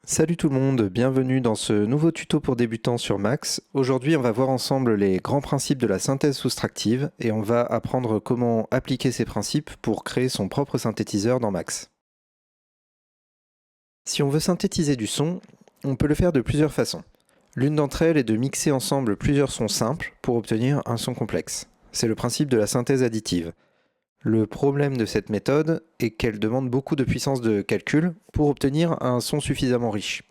Salut tout le monde, bienvenue dans ce nouveau tuto pour débutants sur Max. Aujourd'hui, on va voir ensemble les grands principes de la synthèse soustractive et on va apprendre comment appliquer ces principes pour créer son propre synthétiseur dans Max. Si on veut synthétiser du son, on peut le faire de plusieurs façons. L'une d'entre elles est de mixer ensemble plusieurs sons simples pour obtenir un son complexe. C'est le principe de la synthèse additive. Le problème de cette méthode est qu'elle demande beaucoup de puissance de calcul pour obtenir un son suffisamment riche.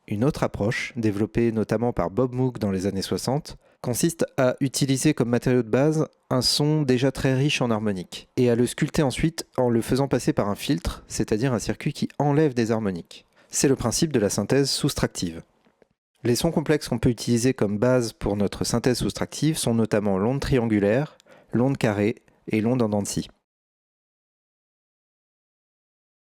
Une autre approche, développée notamment par Bob Moog dans les années 60, consiste à utiliser comme matériau de base un son déjà très riche en harmoniques, et à le sculpter ensuite en le faisant passer par un filtre, c'est-à-dire un circuit qui enlève des harmoniques. C'est le principe de la synthèse soustractive. Les sons complexes qu'on peut utiliser comme base pour notre synthèse soustractive sont notamment l'onde triangulaire, l'onde carrée et l'onde en dents de scie.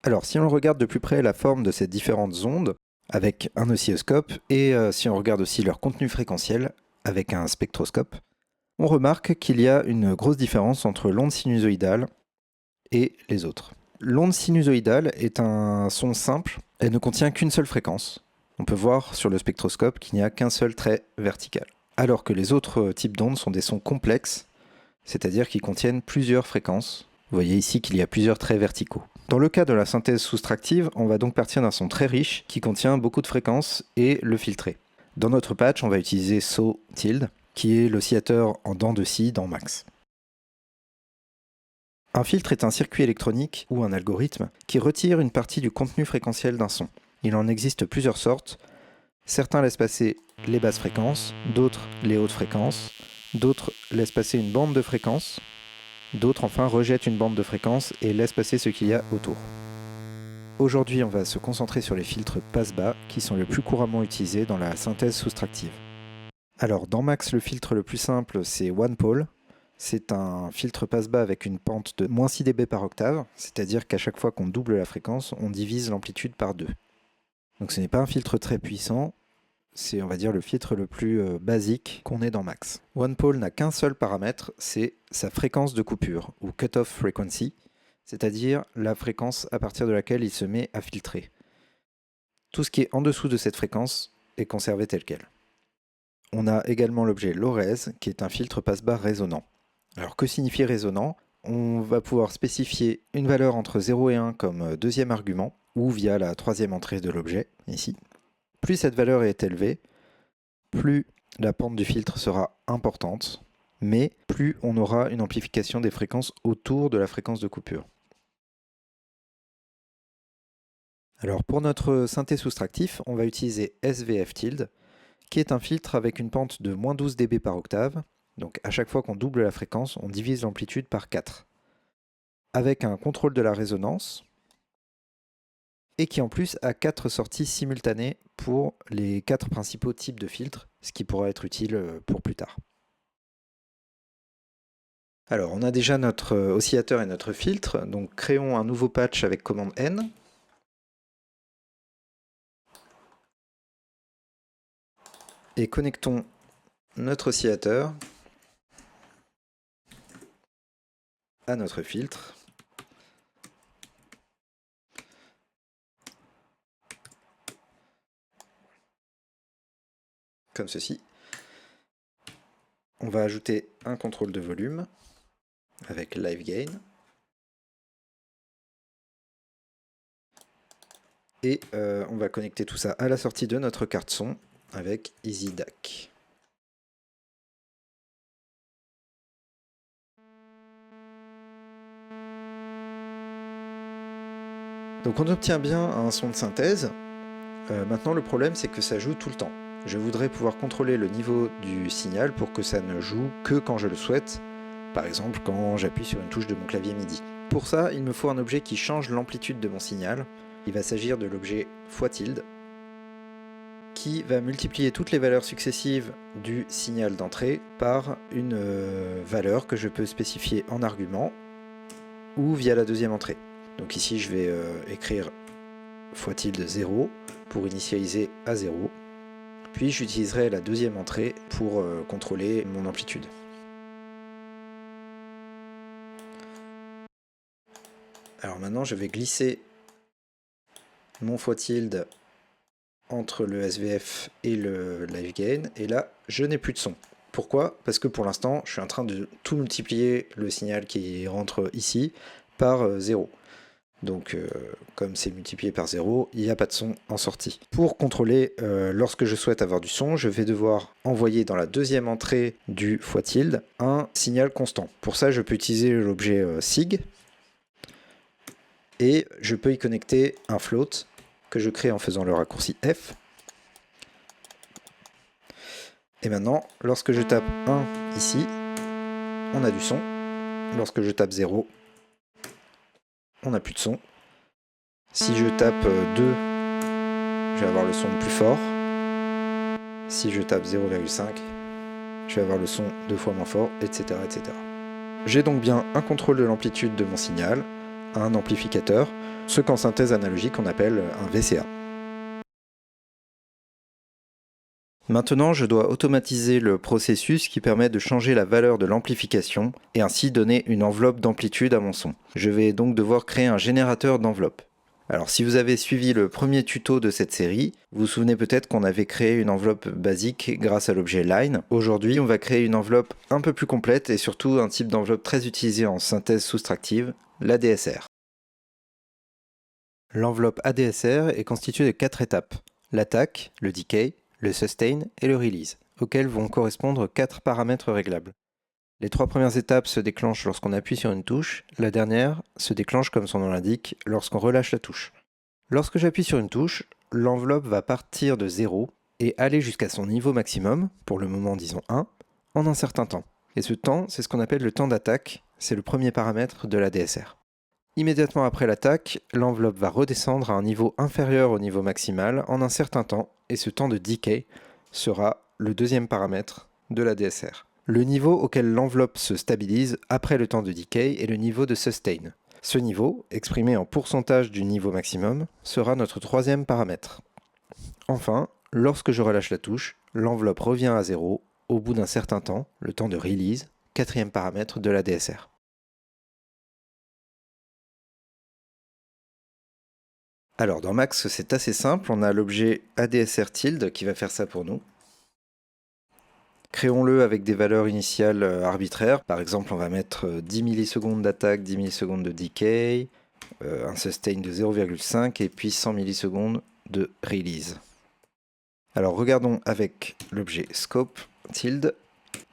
Alors, si on regarde de plus près la forme de ces différentes ondes, avec un oscilloscope, et si on regarde aussi leur contenu fréquentiel, avec un spectroscope, on remarque qu'il y a une grosse différence entre l'onde sinusoïdale et les autres. L'onde sinusoïdale est un son simple, elle ne contient qu'une seule fréquence. On peut voir sur le spectroscope qu'il n'y a qu'un seul trait vertical. Alors que les autres types d'ondes sont des sons complexes, c'est-à-dire qu'ils contiennent plusieurs fréquences. Vous voyez ici qu'il y a plusieurs traits verticaux. Dans le cas de la synthèse soustractive, on va donc partir d'un son très riche qui contient beaucoup de fréquences et le filtrer. Dans notre patch, on va utiliser saw tilde, qui est l'oscillateur en dents de scie dans Max. Un filtre est un circuit électronique ou un algorithme qui retire une partie du contenu fréquentiel d'un son. Il en existe plusieurs sortes. Certains laissent passer les basses fréquences, d'autres les hautes fréquences, d'autres laissent passer une bande de fréquences, d'autres enfin rejettent une bande de fréquences et laissent passer ce qu'il y a autour. Aujourd'hui, on va se concentrer sur les filtres passe-bas qui sont les plus couramment utilisés dans la synthèse soustractive. Alors, dans Max, le filtre le plus simple, c'est OnePole. C'est un filtre passe-bas avec une pente de -6 dB par octave, c'est-à-dire qu'à chaque fois qu'on double la fréquence, on divise l'amplitude par 2. Donc ce n'est pas un filtre très puissant, c'est on va dire le filtre le plus basique qu'on ait dans Max. OnePole n'a qu'un seul paramètre, c'est sa fréquence de coupure, ou cutoff frequency, c'est-à-dire la fréquence à partir de laquelle il se met à filtrer. Tout ce qui est en dessous de cette fréquence est conservé tel quel. On a également l'objet low-res, qui est un filtre passe-bas résonant. Alors que signifie résonant? On va pouvoir spécifier une valeur entre 0 et 1 comme deuxième argument, ou via la troisième entrée de l'objet, ici. Plus cette valeur est élevée, plus la pente du filtre sera importante, mais plus on aura une amplification des fréquences autour de la fréquence de coupure. Alors pour notre synthé soustractif, on va utiliser SVF tilde, qui est un filtre avec une pente de -12 dB par octave. Donc à chaque fois qu'on double la fréquence, on divise l'amplitude par 4. Avec un contrôle de la résonance, et qui en plus a 4 sorties simultanées pour les 4 principaux types de filtres, ce qui pourra être utile pour plus tard. Alors on a déjà notre oscillateur et notre filtre, donc créons un nouveau patch avec commande N. Et connectons notre oscillateur à notre filtre. Comme ceci. On va ajouter un contrôle de volume avec Live Gain. Et on va connecter tout ça à la sortie de notre carte son avec Easy DAC. Donc on obtient bien un son de synthèse. Maintenant le problème c'est que ça joue tout le temps. Je voudrais pouvoir contrôler le niveau du signal pour que ça ne joue que quand je le souhaite, par exemple quand j'appuie sur une touche de mon clavier MIDI. Pour ça, il me faut un objet qui change l'amplitude de mon signal. Il va s'agir de l'objet x tilde, qui va multiplier toutes les valeurs successives du signal d'entrée par une valeur que je peux spécifier en argument ou via la deuxième entrée. Donc ici je vais écrire x tilde 0 pour initialiser à 0. Puis j'utiliserai la deuxième entrée pour contrôler mon amplitude. Alors maintenant je vais glisser mon x tilde entre le SVF et le live gain, et là je n'ai plus de son. Pourquoi? Parce que pour l'instant je suis en train de tout multiplier le signal qui rentre ici par 0. Donc comme c'est multiplié par 0, il n'y a pas de son en sortie. Pour contrôler, lorsque je souhaite avoir du son, je vais devoir envoyer dans la deuxième entrée du fois tilde un signal constant. Pour ça, je peux utiliser l'objet sig, et je peux y connecter un float que je crée en faisant le raccourci F. Et maintenant, lorsque je tape 1 ici, on a du son. Lorsque je tape 0, on n'a plus de son. Si je tape 2, je vais avoir le son plus fort. Si je tape 0,5, je vais avoir le son 2 fois moins fort, etc. etc. J'ai donc bien un contrôle de l'amplitude de mon signal, un amplificateur, ce qu'en synthèse analogique on appelle un VCA. Maintenant, je dois automatiser le processus qui permet de changer la valeur de l'amplification et ainsi donner une enveloppe d'amplitude à mon son. Je vais donc devoir créer un générateur d'enveloppe. Alors si vous avez suivi le premier tuto de cette série, vous vous souvenez peut-être qu'on avait créé une enveloppe basique grâce à l'objet line. Aujourd'hui, on va créer une enveloppe un peu plus complète et surtout un type d'enveloppe très utilisé en synthèse soustractive, l'ADSR. L'enveloppe ADSR est constituée de 4 étapes: l'attaque, le decay, le sustain et le release, auxquels vont correspondre 4 paramètres réglables. Les 3 premières étapes se déclenchent lorsqu'on appuie sur une touche, la dernière se déclenche comme son nom l'indique lorsqu'on relâche la touche. Lorsque j'appuie sur une touche, l'enveloppe va partir de 0 et aller jusqu'à son niveau maximum, pour le moment disons 1, en un certain temps. Et ce temps, c'est ce qu'on appelle le temps d'attaque, c'est le premier paramètre de la DSR. Immédiatement après l'attaque, l'enveloppe va redescendre à un niveau inférieur au niveau maximal en un certain temps, et ce temps de decay sera le deuxième paramètre de la DSR. Le niveau auquel l'enveloppe se stabilise après le temps de decay est le niveau de sustain. Ce niveau, exprimé en pourcentage du niveau maximum, sera notre troisième paramètre. Enfin, lorsque je relâche la touche, l'enveloppe revient à 0 au bout d'un certain temps, le temps de release, quatrième paramètre de la DSR. Alors dans Max, c'est assez simple, on a l'objet ADSR tilde qui va faire ça pour nous. Créons-le avec des valeurs initiales arbitraires. Par exemple, on va mettre 10 millisecondes d'attaque, 10 millisecondes de decay, un sustain de 0,5 et puis 100 millisecondes de release. Alors regardons avec l'objet scope tilde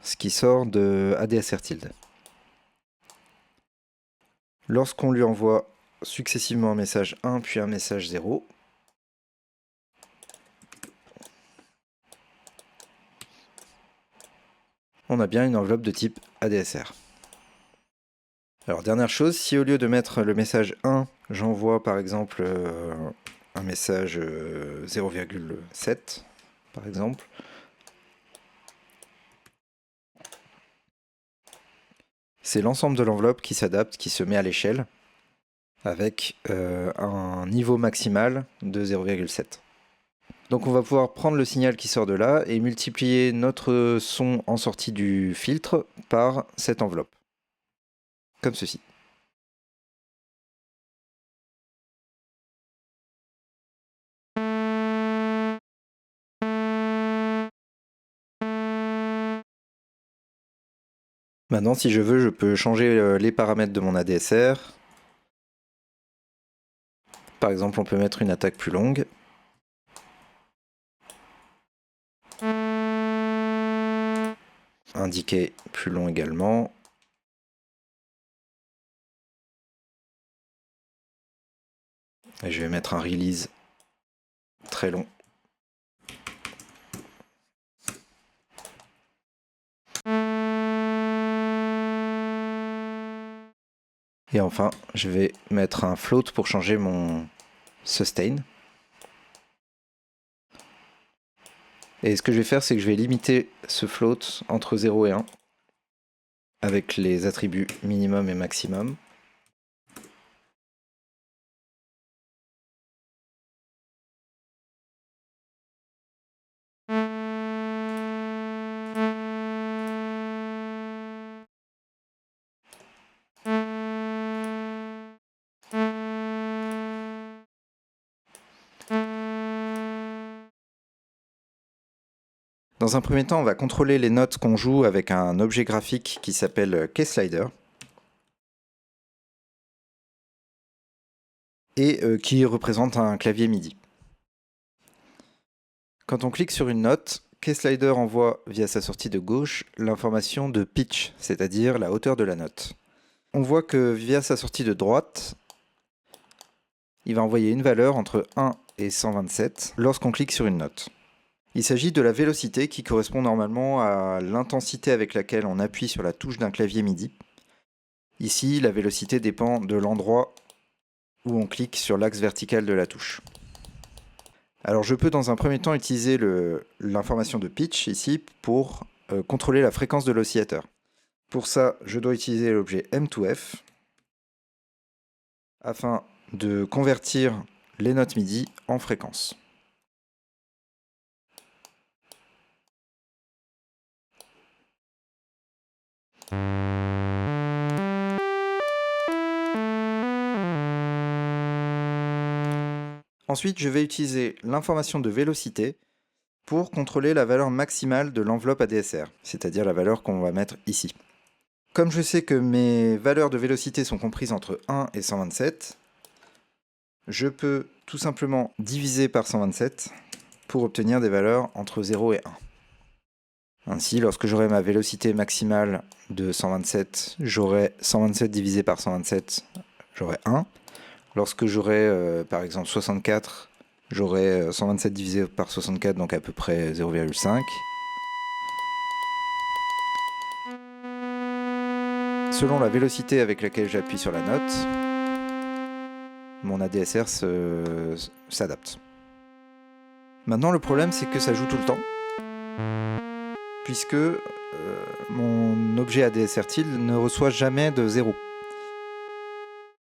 ce qui sort de ADSR tilde. Lorsqu'on lui envoie successivement un message 1 puis un message 0, on a bien une enveloppe de type ADSR. Alors dernière chose, si au lieu de mettre le message 1, j'envoie par exemple un message 0,7 par exemple, c'est l'ensemble de l'enveloppe qui s'adapte, qui se met à l'échelle avec un niveau maximal de 0,7. Donc on va pouvoir prendre le signal qui sort de là et multiplier notre son en sortie du filtre par cette enveloppe, comme ceci. Maintenant, si je veux, je peux changer les paramètres de mon ADSR. Par exemple, on peut mettre une attaque plus longue. Un decay plus long également. Et je vais mettre un release très long. Et enfin, je vais mettre un float pour changer mon sustain. Et ce que je vais faire, c'est que je vais limiter ce float entre 0 et 1 avec les attributs minimum et maximum. Dans un premier temps, on va contrôler les notes qu'on joue avec un objet graphique qui s'appelle KeySlider et qui représente un clavier MIDI. Quand on clique sur une note, KeySlider envoie via sa sortie de gauche l'information de pitch, c'est-à-dire la hauteur de la note. On voit que via sa sortie de droite, il va envoyer une valeur entre 1 et 127 lorsqu'on clique sur une note. Il s'agit de la vélocité qui correspond normalement à l'intensité avec laquelle on appuie sur la touche d'un clavier MIDI. Ici, la vélocité dépend de l'endroit où on clique sur l'axe vertical de la touche. Alors je peux dans un premier temps utiliser l'information de pitch ici pour contrôler la fréquence de l'oscillateur. Pour ça, je dois utiliser l'objet M2F afin de convertir les notes MIDI en fréquences. Ensuite, je vais utiliser l'information de vélocité pour contrôler la valeur maximale de l'enveloppe ADSR, c'est-à-dire la valeur qu'on va mettre ici. Comme je sais que mes valeurs de vélocité sont comprises entre 1 et 127, je peux tout simplement diviser par 127 pour obtenir des valeurs entre 0 et 1. Ainsi, lorsque j'aurai ma vélocité maximale de 127, j'aurai 127 divisé par 127, j'aurai 1. Lorsque j'aurai par exemple 64, j'aurai 127 divisé par 64, donc à peu près 0,5. Selon la vélocité avec laquelle j'appuie sur la note, mon ADSR s'adapte. Maintenant, le problème, c'est que ça joue tout le temps, puisque mon objet ADSR TIL ne reçoit jamais de 0.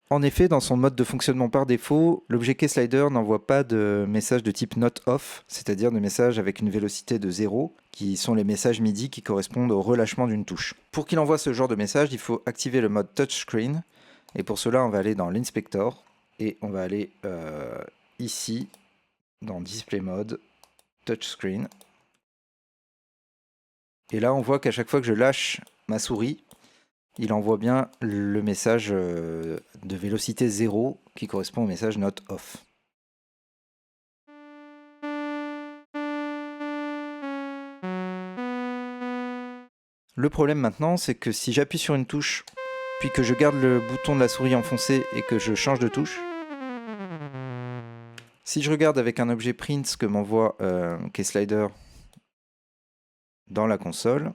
En effet, dans son mode de fonctionnement par défaut, l'objet KeySlider n'envoie pas de message de type note off, c'est-à-dire de messages avec une vélocité de 0, qui sont les messages MIDI qui correspondent au relâchement d'une touche. Pour qu'il envoie ce genre de message, il faut activer le mode touchscreen, et pour cela, on va aller dans l'inspector, et on va aller ici, dans Display Mode, Touchscreen. Et là, on voit qu'à chaque fois que je lâche ma souris, il envoie bien le message de vélocité 0 qui correspond au message note off. Le problème maintenant, c'est que si j'appuie sur une touche, puis que je garde le bouton de la souris enfoncé et que je change de touche, si je regarde avec un objet print ce que m'envoie KeySlider dans la console,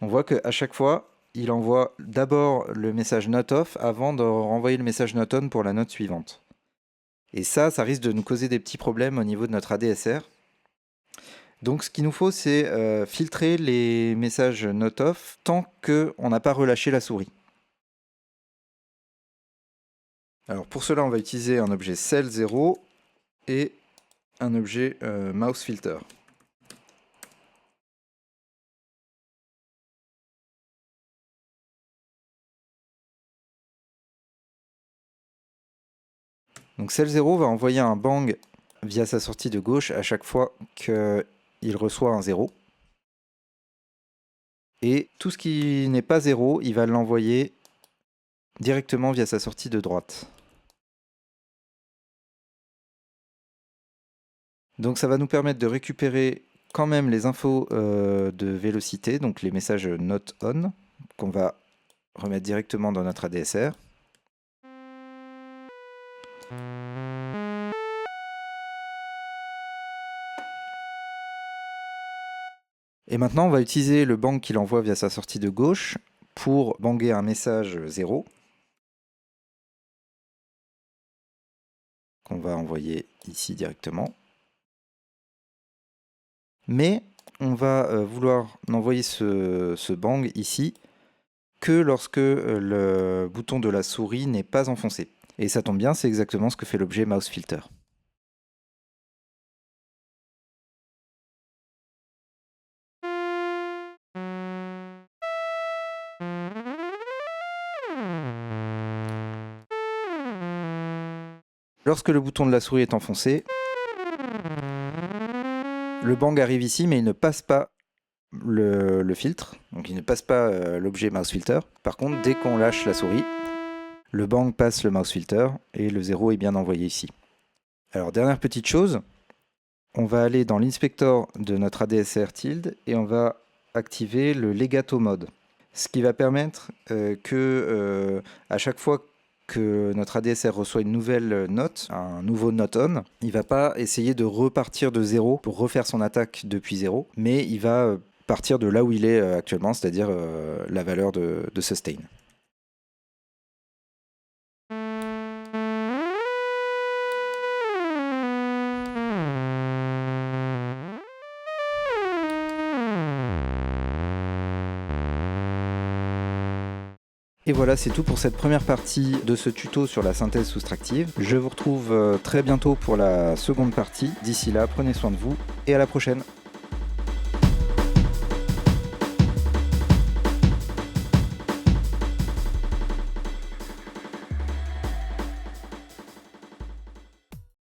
on voit qu'à chaque fois, il envoie d'abord le message note off avant de renvoyer le message note on pour la note suivante. Et ça risque de nous causer des petits problèmes au niveau de notre ADSR. Donc ce qu'il nous faut, c'est filtrer les messages note off tant qu'on n'a pas relâché la souris. Alors pour cela, on va utiliser un objet cell0 et un objet mouse filter. Donc cell0 va envoyer un bang via sa sortie de gauche à chaque fois qu'il reçoit un 0. Et tout ce qui n'est pas 0, il va l'envoyer directement via sa sortie de droite. Donc ça va nous permettre de récupérer quand même les infos de vélocité, donc les messages note on, qu'on va remettre directement dans notre ADSR. Et maintenant, on va utiliser le bang qu'il envoie via sa sortie de gauche pour banger un message 0 qu'on va envoyer ici directement. Mais on va vouloir n'envoyer ce bang ici que lorsque le bouton de la souris n'est pas enfoncé. Et ça tombe bien, c'est exactement ce que fait l'objet mouse filter. Lorsque le bouton de la souris est enfoncé, Le bang arrive ici, mais il ne passe pas le filtre, donc il ne passe pas l'objet mouse filter. Par contre, dès qu'on lâche la souris, le bang passe le mouse filter et le 0 est bien envoyé ici. Alors, dernière petite chose, on va aller dans l'inspector de notre ADSR tilde et on va activer le legato mode. Ce qui va permettre que à chaque fois que notre ADSR reçoit une nouvelle note, un nouveau note on, il ne va pas essayer de repartir de 0 pour refaire son attaque depuis 0, mais il va partir de là où il est actuellement, c'est-à-dire la valeur de sustain. Et voilà, c'est tout pour cette première partie de ce tuto sur la synthèse soustractive. Je vous retrouve très bientôt pour la seconde partie. D'ici là, prenez soin de vous et à la prochaine.